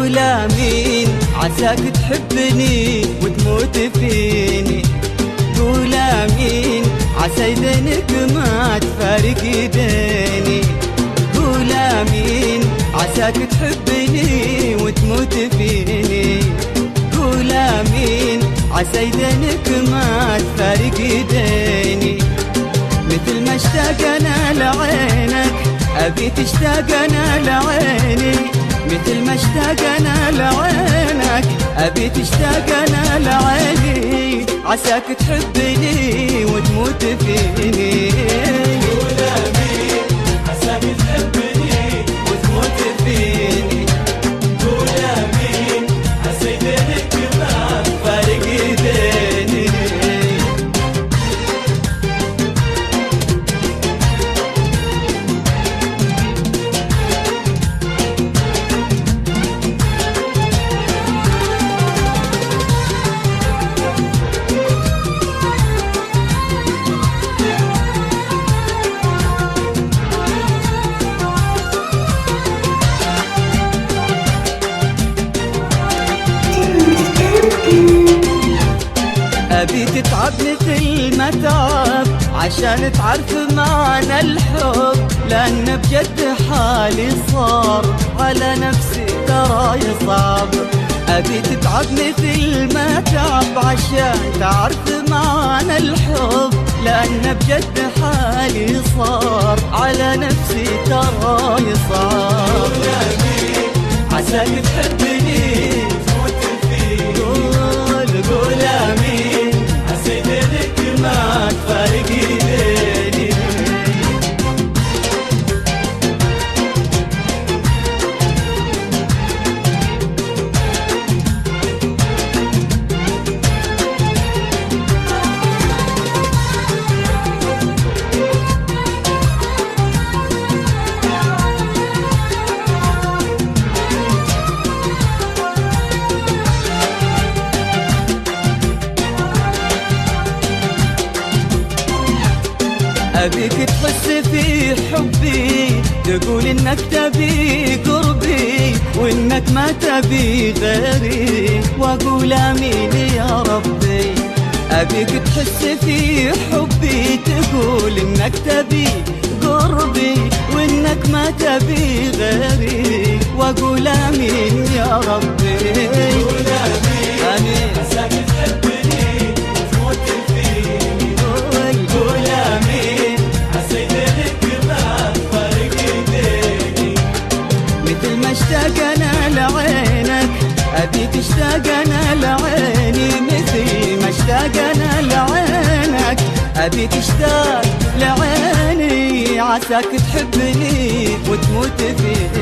قول امين عساك تحبني وتموت فيني. قول امين عسى يدينك ما تفارق يديني. قول امين عساك تحبني وتموت فيني. قول امين عسى يدينك ما تفارق يديني. مثل ما اشتاق انا لعينك ابي تشتاق انا لعيني. مثل ما اشتاق انا لعينك ابي تشتاق انا لعيني. عساك تحبني وتموت فيني. قول امين عساك تحبني وتموت فيني. قول امين عسى يدينك ما فارق يديني. أبي تتعب مثل ما تعب عشان تعرف معنى الحب. لأن بجد حالي صار على نفسي ترى يصعب. أبي تتعب مثل ما تعب عشان تعرف معنى الحب. لأن بجد حالي صار على نفسي ترى يصعب. قول امين عساك تحبني تموت فيني. قول آمين عسى يدينك ما تفارق يديني. أبيك تحس في حبي تقول إنك تبي قربي وإنك ما تبي غيري وأقول آمين يا ربي. أبيك تحس في حبي تقول إنك تبي قربي وإنك ما تبي غيري وأقول آمين يا ربي. قول امين آمين عساك تحبني وتموت فيني. قول آمين عسى يدينك ما تفارق يديني. مثل ما اشتاق انا لعينك ابي تشتاق انا لعيني. مثل ما اشتاق انا لعينك ابي تشتاق لعيني. عساك تحبني وتموت فيني.